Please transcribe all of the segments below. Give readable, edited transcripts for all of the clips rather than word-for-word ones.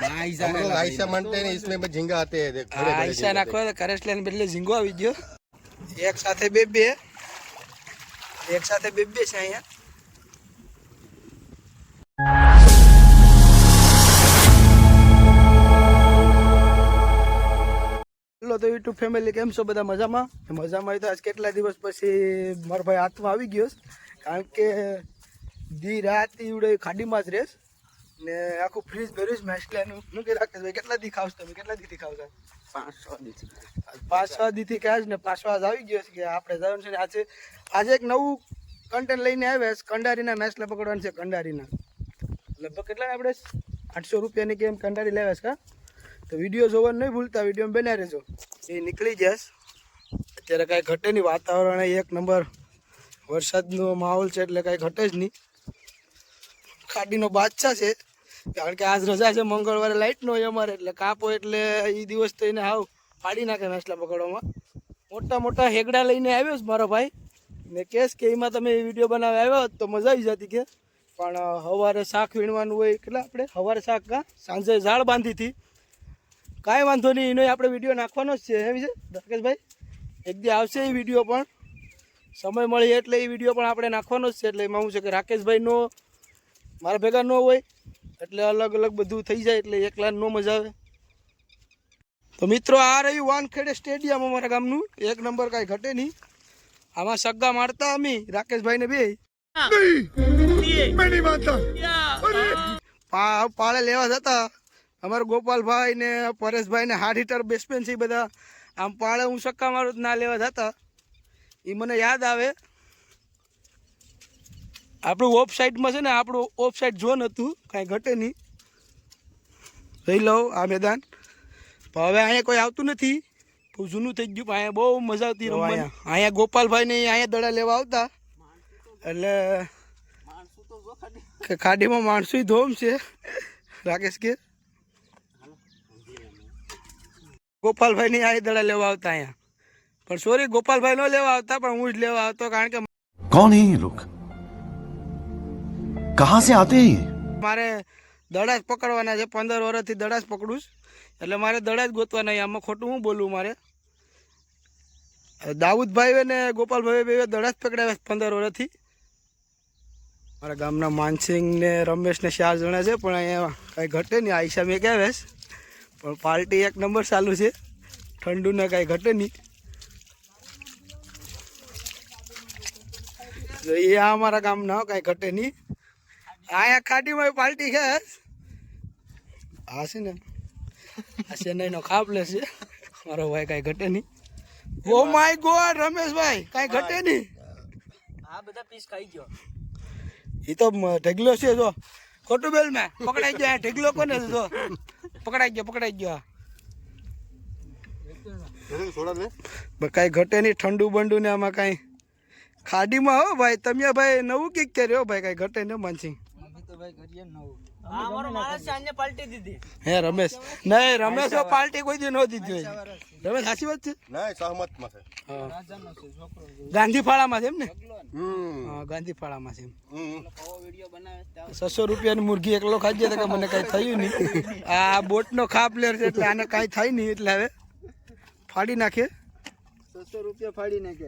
आयशा मानते हैं इसमें झींगा आते हैं देख आयशा नाखो तो करस लेने बदले झींगो આવી ગયો એક સાથે બે છે અહીંયા હેલો તો યુટ્યુબ ફેમિલી કેમ છો બધા મજામાં હોય તો આજ કેટલા દિવસ પછી મારો ભાઈ હાથમાં આવી ગયો કારણ કે દી રાત ઈવડે ખાડીમાં જ રહેશ ને આખું ફ્રીજ ભર્યું મેસલાનું મૂકી રાખે ભાઈ કેટલા દી ખાવશ તમે કેટલા દીથી ખાવ છો 5-6 દીથી ખાસ ને પાછો આજ આવી ગયો છે કે આપણે જવાનું છે આજે એક નવું કન્ટેન્ટ લઈને આવ્યા છે કંડારીના મેસલા પકડવાનું છે કંડારીના લગભગ કેટલા આપણે 800 રૂપિયાની કેમ કંડારી લેવા છે કા તો વિડીયો જોવાનું નહીં ભૂલતા વિડીયો બનાવી રહેજો એ નીકળી જશ અત્યારે કાંઈ ઘટે નહીં વાતાવરણ એક નંબર વરસાદનો માહોલ છે એટલે કાંઈ ઘટે જ નહીં ખાડીનો બાદશાહ છે કારણ કે આજ રજા છે મંગળવારે લાઇટ ન હોય અમારે એટલે કાપો એટલે એ દિવસ તો એને હાવ ફાડી નાખે મેસલા પકડવામાં મોટા મોટા હેગડા લઈને આવ્યો છે મારો ભાઈ ને કહેશ કે એમાં તમે વિડીયો બનાવવા આવ્યો તો મજા આવી જતી કે પણ સવારે શાક વીણવાનું હોય કેટલા આપણે સવારે શાક કા સાંજે ઝાડ બાંધી હતી કાંઈ વાંધો નહીં એનો આપણે વિડીયો નાખવાનો જ છે હે વિજય રાકેશભાઈ એક દી આવશે એ વિડીયો પણ સમય મળે એટલે એ વિડીયો પણ આપણે નાખવાનો જ છે એટલે એમાં શું છે કે રાકેશભાઈનો મારા ભેગા ન હોય એટલે અલગ અલગ બધું થઈ જાય એટલે એકલા ન મજા આવે તો મિત્રો આ રહ્યું વાનખેડે સ્ટેડિયમ અમારા ગામનું એક નંબર કાંઈ ઘટે નહીં આમાં સગ્ગા મારતા અમે રાકેશભાઈને બે પાળે લેવા જતા અમારા ગોપાલભાઈ ને પરેશભાઈ ને 8 હીટર બેસમેન છે બધા આમ પાળે હું સક્કા મારું ના લેવા જતા એ મને યાદ આવે આપણું ઓફ સાઈડમાં છે ને આપણું ઓફ સાઈડ ઝોન હતું કાંઈ ઘટે નહીં જોઈ લો આ મેદાન પણ હવે અહીંયા કોઈ આવતું નથી બહુ જૂનું થઈ ગયું અહીંયા બહુ મજા આવતી રમવાની અહીંયા ગોપાલભાઈ ને અહીંયા દડા લેવા આવતા એટલે ખાડીમાં માણસો ધોમ છે રાકેશ કે ગોપાલભાઈ ની આ દડા લેવા આવતા અહીંયા પણ સોરી ગોપાલભાઈ નો લેવા આવતા પણ હું જ લેવા આવતો કારણ કે કોણ હે ये लोग कहां से आते हैं મારે દડા જ પકડવાના છે 15 વર્ષથી દડા જ પકડું એટલે મારે દડા જ ગોતવાના આમાં ખોટું હું બોલું મારે દાઉદભાઈ ને ગોપાલભાઈ બે દડા જ પકડાવ્યા 15 વર્ષથી મારા ગામના માનસિંહ ને રમેશ ને 4 જણા છે પણ અહીંયા કાંઈ ઘટે નહીં આયશા મેં કહેવાય પણ પાર્ટી એક નંબર ચાલુ છે ઠંડુ ને કાંઈ ઘટે નહીં એ અમારા ગામના કાંઈ ઘટે નહીં અહીંયા ખાડીમાં પાર્ટી છે આ છે ને આ ચેન્નાઈનો ખાપલે છે મારો ભાઈ કાંઈ ઘટે નહીં ઓ માય ગોડ રમેશભાઈ કાંઈ ઘટે નહીં આ બધા પીસ ખાઈ ગયો એ તો ઢગલો છે જો ખોટું બેલ મેં પકડાઈ ગયો ઢગલો કોને જો પકડાઈ ગયો કાંઈ ઘટે નહીં ઠંડુ બંડુ ને આમાં કાંઈ ખાડીમાં હો ભાઈ તમે ભાઈ નવું કીક કર્યો ભાઈ કાંઈ ઘટે ને માનસિંહ હે રમેશ નહીં રમેશ પાર્ટી કોઈ દી ન દીધી હોય રમેશ સાચી વાત છે ગાંધીફાળામાં છે એમ ને હા ગાંધીફાળામાં છે 600 રૂપિયાની મુરઘી એકલો ખાઈ જાય તો મને કાંઈ થયું નહીં આ બોટનો ખાપ લેર છે એટલે આને કાંઈ થાય નહીં એટલે હવે ફાડી નાખે 600 રૂપિયા ફાડી નાખે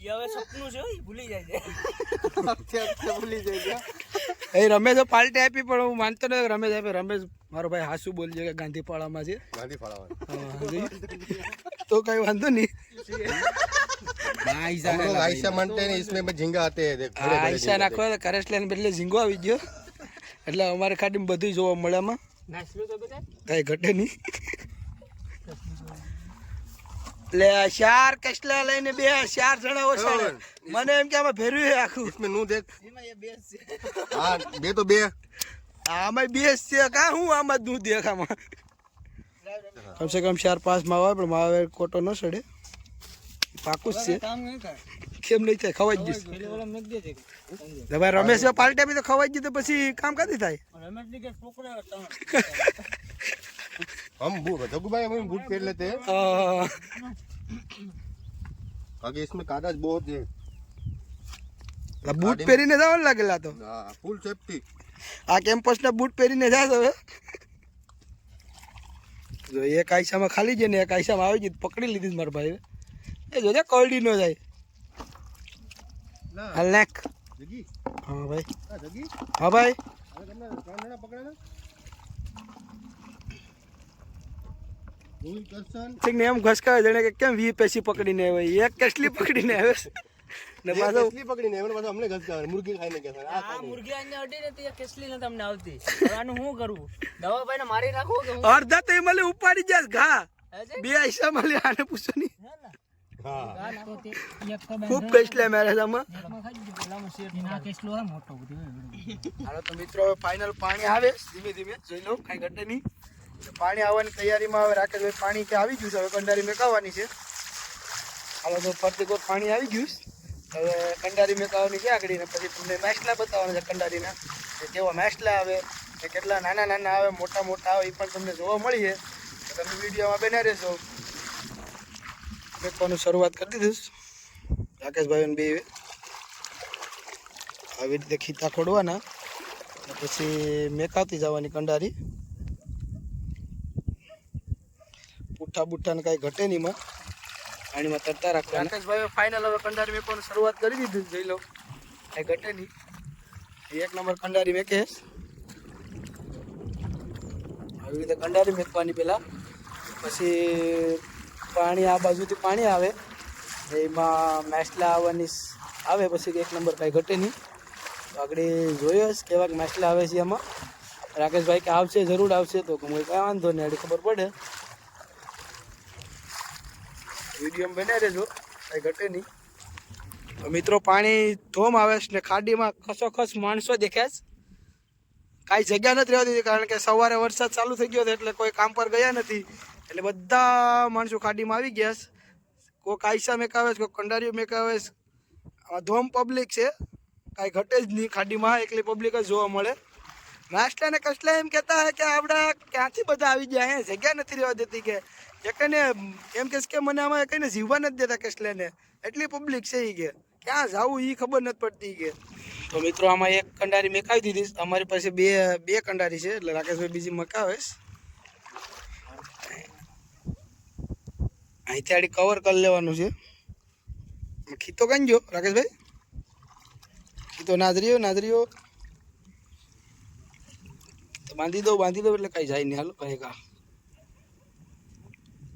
હવે સપનું છે ભૂલી જાય એ રમેશ પાર્ટી આપી પણ હું માનતો નથી રમેશ આપે રમેશ મારો ભાઈ હાસુ બોલજો કે ગાંધીપાળામાં છે તો કઈ વાંધો નહીં आयशा मानते हैं इसमें झींगा आते हैं देख આયશા નાખો તો કરસ લેને બદલે ઝીંગો આવી ગયો એટલે અમારે ખાડીમાં બધું જોવા મળે આમાં કઈ ઘટે નહીં એટલે 4 કસલા લઈને 4 જણા ઓછા મને એમ કે આમાં ભેર્યું છે આખું इसमें नू देख हां बे तो बे આમાં બેસ છે કા હું આમાં દૂધ દેખામાં કમસે કમ 4-5 માં આવે પણ માવે કોટો ન સડે પાકું જ છે કેમ નહીં થાય ખવાઈ જ જશે ભાઈ રમેશ પાર્ટી આપી તો ખવાઈ જ તો પછી કામ કાથી થાય हम जगू भाई हम बूट पहन लेते हैं आगे इसमें कागज बहुत है બૂટ પહેરીને જવાનું લાગેલા તો હા ફૂલ સેફટી. આ કેમ્પસના બૂટ પહેરીને જાશ હવે. જો એક આઈસામાં ખાલી છે ને એક આઈસામાં આવી ગઈ, પકડી લીધી મારા ભાઈ. એ જોજે કલડી ન જાય. ના હાલ નાખ. જગી હા ભાઈ, આ જગી હા ભાઈ. હવે તમને 3 જણા પકડે ને ગોવિંદ કરશન ને એમ ઘસકાવે જાણે કે કેમ 20 પેસી પકડીને આવે, એક કેસલી પકડીને આવે ને પાછો કેસલી પકડીને એમને પાછો અમને ઘસકાવે મુરગી ખાઈને કે આ આ મુરગી આને અડી નથી, આ કેસલી ને તમને આવતી. હવે આનું શું કરવું? દવાભાઈ ને મારી નાખવું કે હું? અડધા તો એ મને ઉપાડી જાય ઘા. બે આઈસા મળે આને પૂછો નહીં. હા ખૂબ પેસલે મેરે સામાં. હાલો તો મિત્રો હવે ફાઇનલ પાણી આવે ધીમે ધીમે જોઈ લો, કાંઈ ઘટે નહીં. પાણી આવવાની તૈયારીમાં હવે રાકેશભાઈ પાણી કે આવી ગયું છે, હવે કંડારી મેકાવવાની છે. હાલો તો ફરતી કોર પાણી આવી ગયું છે, હવે કંડારી મેકાવવાની છે આગળ ને પછી તમને મેસલા બતાવવાના છે કંડારીના, કે કેવા મેસલા આવે કે કેટલા નાના નાના આવે મોટા મોટા આવે એ પણ તમને જોવા મળી છે. તો તમે વિડીયોમાં બન્યા રહેશો. મેકવાનું શરૂઆત કરી દીધું રાકેશભાઈ બે આવી રીતે ખીતા ખોડવાના પછી મેકાવતી જવાની કંડારી. પુઠ્ઠા બુઠ્ઠા ને કાંઈ ઘટે નહીં માં, પાણીમાં તરતા રાખવા. રાકેશભાઈ ફાઇનલ હવે કંડારી મેકવાનું શરૂઆત કરી દીધી, જોઈ લો કાંઈ ઘટે નહીં. એક નંબર કંડારી મેકે. આવી રીતે કંડારી મેકવાની પહેલાં, પછી પાણી આ બાજુથી પાણી આવે એમાં મેસલા આવવાની આવે, પછી એક નંબર કાંઈ ઘટે નહીં. આગળ જોયો જ કેવાક મેસલા આવે છે એમાં. રાકેશભાઈ કે આવશે જરૂર આવશે, તો કોઈ કાંઈ વાંધો નહીં, આડી ખબર પડે. વિડીયોમાં બન્યા રહેજો, કાંઈ ઘટે નહીં. તો મિત્રો પાણી ધોમ આવે છે ને ખાડીમાં ખસોખસ માણસો દેખાય છે, કાંઈ જગ્યા નથી રહેતી, કારણ કે સવારે વરસાદ ચાલુ થઈ ગયો હતો એટલે કોઈ કામ પર ગયા નથી, એટલે બધા માણસો ખાડીમાં આવી ગયા છે. કોઈ આઈસા મેકાવે છે, કોઈ કંડારીઓ મેકાવે છે. ધોમ પબ્લિક છે, કાંઈ ઘટે જ નહીં ખાડીમાં, એકલી પબ્લિક જ જોવા મળે. નાસ્તા ને કસલા એમ કહેતા હે કે આપણા ક્યાંથી બધા આવી ગયા હે, જગ્યા નથી રહેવા દેતી, કે એકને એમ કહેશ કે મને આમાં એકને જીવવા નથી દેતા કસલાને, એટલી પબ્લિક છે. એ કે ક્યાં જવું એ ખબર નથી પડતી. કે તો મિત્રો આમાં એક કંડારી મેકાવી દીધી, અમારી પાસે બે કંડારી છે, એટલે રાકેશભાઈ બીજી મકાવે છે. અહીંથી આડી કવર કરી લેવાનું છે. ખીતો કઈ ગયો રાકેશભાઈ? ખીતો નાદરીઓ બાંધી દો એટલે કઈ જાય નહીં. હાલો કહેગા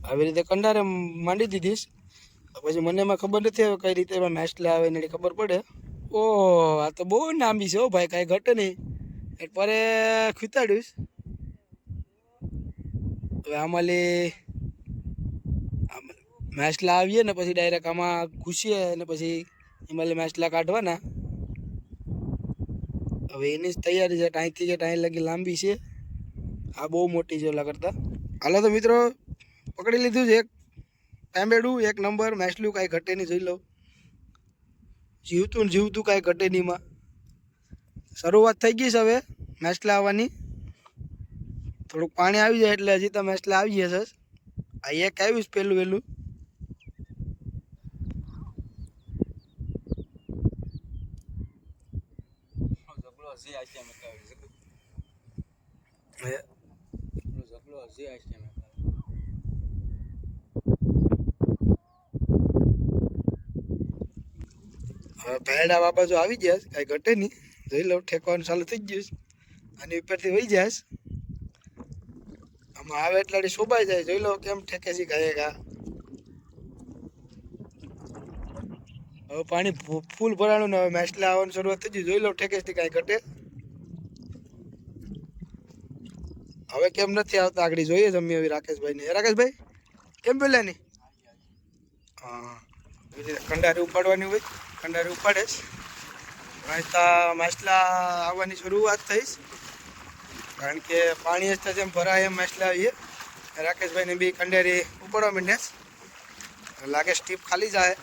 આવી રીતે કંડારે માંડી દીધીશ. પછી મને એમાં ખબર નથી હવે કઈ રીતે એમાં મેસલા આવે ને ખબર પડે. ઓહ આ તો બહુ લાંબી છે હો ભાઈ, કાંઈ ઘટે નહીં. એટલે પરે ખીતાડ્યું. હવે આમાં મેસલા આવીએ ને પછી ડાયરેક્ટ આમાં ઘૂસીએ ને પછી એમાં મેસલા કાઢવાના. હવે એની જ તૈયારી છે, ટાઈથી જે ટાઈ લગી લાંબી છે, આ બહુ મોટી છે ઓલા કરતા. હાલો તો મિત્રો પકડી લીધું છે એક પેમ્બેડું, એક નંબર મેસલું, કાંઈ ઘટે નહીં. જોઈ લો જીવતું કાંઈ ઘટે નહીંમાં. શરૂઆત થઈ ગઈ છે હવે મેસલા આવવાની. થોડુંક પાણી આવી જાય એટલે હજી તો મેસલા આવી જશે. આ એક આવ્યું છે પહેલું વહેલું. હવે ભેડા બાબા જો આવી ગયા, કાંઈ ઘટે નહીં. જોઈ લો ઠેકવાનું ચાલુ થઈ ગયું, અને ઉપરથી વહી જાય. આમાં આવે એટલે શોભાઈ જાય. જોઈ લો કેમ ઠેકે છે ગાયે. હવે પાણી ફૂલ ભરાણું ને હવે મેસલા આવવાની શરૂઆત થઈ ગઈ. જોઈ લો ઠેકે છે કાંઈ ઘટે. હવે કેમ નથી આવતા આગળ જોઈએ જમી હવે રાકેશભાઈને. રાકેશભાઈ કેમ પેલા નહીં? હા કંડારી ઉપાડવાની હોય, કંડારી ઉપાડે જ. મેસલા આવવાની શરૂઆત થઈશ, કારણ કે પાણી જ જેમ ભરાય એમ મેસલા આવીએ. રાકેશભાઈને બી કંડારી ઉપાડવા માંડ્યા છે, લાગે સ્ટીપ ખાલી જાય.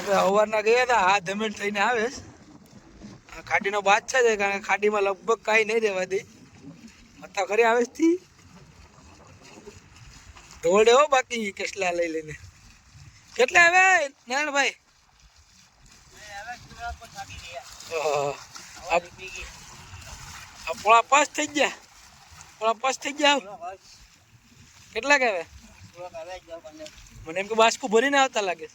સવારના ગયા હતા, આ ધમેટ થઈને આવે. આ ખાડીનો બાદ છે, કારણ કે ખાડીમાં લગભગ કાંઈ નહીં રહેવા દે. બતાવ ખરી આવે થી દોડે હો બાકી કેસલા લઈ લઈને કેટલા આવે નારાયણભાઈ પોળા પાસ થઈ ગયા કેટલા કે હવે મને એમ કે બાસ્કુ ભરીને આવતા લાગે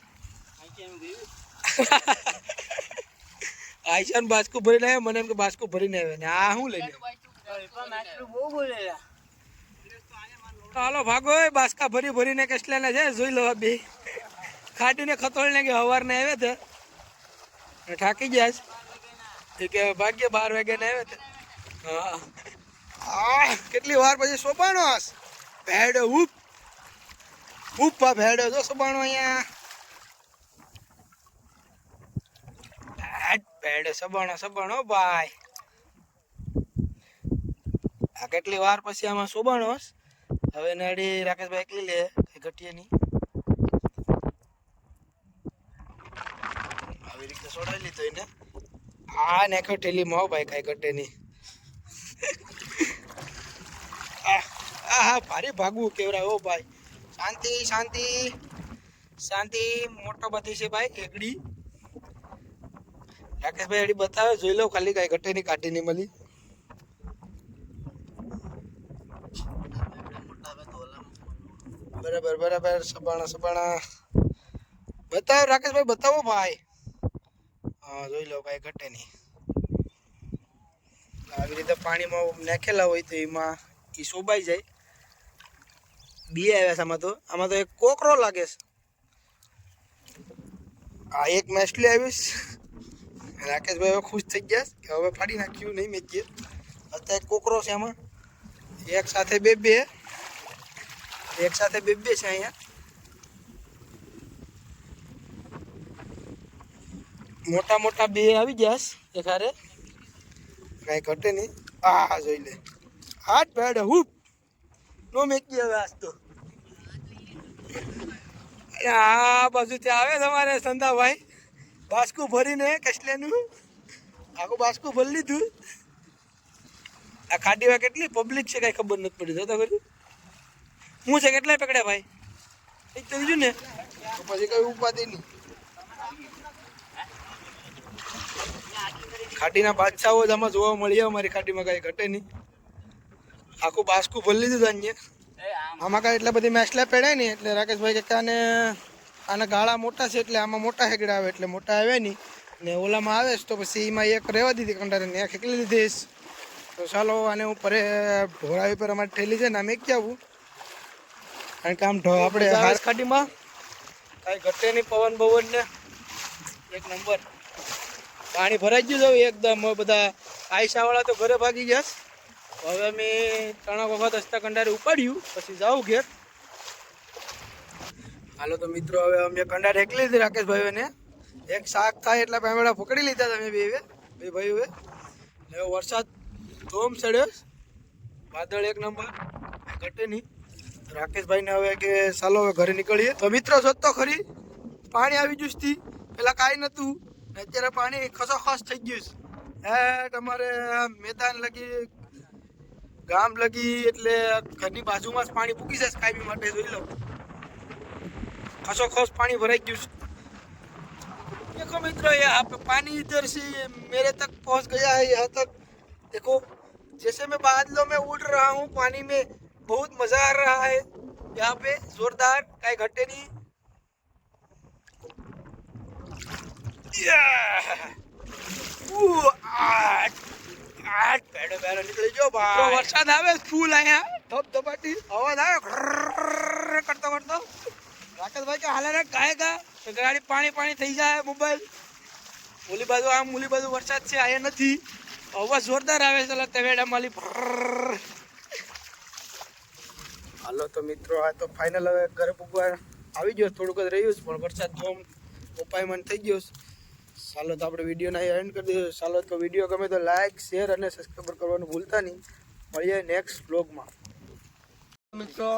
આઈશાન બાસ્કુ ભરીને આવે મને એમ કે બાસ્કુ ભરીને આવે ને આ શું લઈને હાલો ભાગો બાસ્કા ભરીને કેટલાને છે જોઈ લો બે ખાટીને ખતોળને કે સવારને આવ્યા હતા થાકી ગયા છે કે ભાગ્ય 12 વાગ્યા ને આવ્યા હતા હા કેટલી વાર પછી સોપાણો ભેડો ઉપા ભેડો જો સોપાણો અહીંયા ભેડો સબાણો ભાઈ આ કેટલી વાર પછી આમાં સોબાણો હવે નડી રાકેશભાઈ એકલી લે કઈ ઘટીએ નહીં આવી રીતે સોડાઈ લીધો એને આ નાખો ઠેલીમાં હો ભાઈ કઈ ઘટે નહીં હા ભારે ભાગવું કેવરા હો ભાઈ શાંતિ મોટો બધી છે ભાઈ એકડી રાકેશભાઈ એડી બતાવે જોઈ લો ખાલી કઈ ઘટે નહીં કાઢી નહીં મળી બરાબર સબાણા બતાવો રાકેશભાઈ બતાવો ભાઈ હા જોઈ લો કઈ ઘટે નહીં આવી રીતે પાણીમાં નાખેલા હોય તો એમાં એ શોભાઈ જાય બે આવ્યા છે આમાં તો એક કોકરો લાગે છે આ એક મેસલી આવીશ રાકેશભાઈ હવે ખુશ થઈ ગયા કે હવે ફાડી નાખ્યું નહીં મેં જે અત્યારે કોકરો છે આમાં એક સાથે બે છે અહીંયા મોટા બે આવી ગયા એક હારે કઈ ઘટે નહીં આ જોઈ લે હાથ ભેડ હુપ નો મેકી હવે આજ તો આ બાજુથી આવે તમારે સંદાભાઈ બાસ્કુ ભરીને કસલેનું આખું બાસ્કુ ભરી લીધું આ ખાડીમાં કેટલી પબ્લિક છે કઈ ખબર નથી પડી જતો કરી હું છે કેટલા પકડ્યા ભાઈ એક તો બીજું ને તો પછી કઈ ઉપાધિ નહીં ખાડીના બાદશાહો જ આમાં જોવા મળીએ અમારી ખાડીમાં કઈ ઘટે નહીં આખું બાસ્કુ ભરી લીધું અહીંયા આમાં કાંઈ એટલા બધી મેસલા પેડાય નહીં એટલે રાકેશભાઈ કે આના ગાળા મોટા છે એટલે આમાં મોટા હેગડા આવે એટલે મોટા આવે નહીં ને ઓલામાં આવે તો પછી એમાં એક રહેવા દીધી કંટારીને એક એકલી લીધીશ તો ચાલો આને હું પરે ઢોળાવી પર અમારી ઠેલી છે ને આમ એક આવું કારણ કે આમ આપણે હાર ખાડીમાં કાંઈ ઘટે નહીં પવન ને એક નંબર પાણી ભરાઈ ગયું છે એકદમ બધા આયસાવાળા તો ઘરે ભાગી ગયા હવે અમે 3 વખત હસ્તા કંડારે ઉપાડ્યું પછી જાઉં ઘેર હાલો તો મિત્રો હવે અમે કંડારે એકલી લીધી રાકેશભાઈઓને એક શાક થાય એટલે પેમેડા પકડી લીધા તમે બે ભાઈઓએ હવે વરસાદ ધોમ ચડ્યો વાદળ એક નંબર ઘટે નહીં રાકેશભાઈને હવે કે ચાલો હવે ઘરે નીકળીએ તો મિત્રો જોતો ખરી પાણી આવી ગયું હતી પેલા કાંઈ નહોતું અત્યારે પાણી ખસોખસ થઈ ગયું હે તમારે મેદાન લગી ગામ લગી એટલે ઘરની બાજુમાં જ પાણી પૂકી જાય કાયમી માટે જોઈ લો खसोखस पानी भराई गયું देखो मित्रों यहाँ पे पानी इधर से मेरे तक पहुँच गया है यहाँ तक देखो जैसे मैं बादलों में उड़ रहा हूँ पानी में बहुत मजा आ रहा है यहाँ पे जोरदार कहीं घटे नहीं निकली जो वरसाद आवे फूल आया धबधबाटी आवाज आवे करता करता राकेशभाई के हालात गायगा तो गाड़ी पानी थी जाए मोबाइल ओली बाजू आम ओली बाजू वरसाद से आया नहीं अवाज जोरदार आवे चला तवेड़ा माली हालो तो मित्रों आ तो फाइनल હવે ઘરે પૂગવા આવી ગયો થોડુંક જ રહ્યું પણ વરસાદ તો ઉપાયમાન થઈ ગયો ચાલો તો આપણે વિડીયોને એન્ડ કરી દઈએ ચાલો તો વિડીયો ગમે તો લાઈક શેર અને સબસ્ક્રાઇબ કરવાનું ભૂલતા નહીં મળીએ નેક્સ્ટ વ્લોગમાં મિત્રો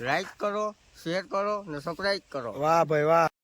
લાઈક કરો શેર કરો ને સબસ્ક્રાઇબ કરો વાહ ભાઈ વાહ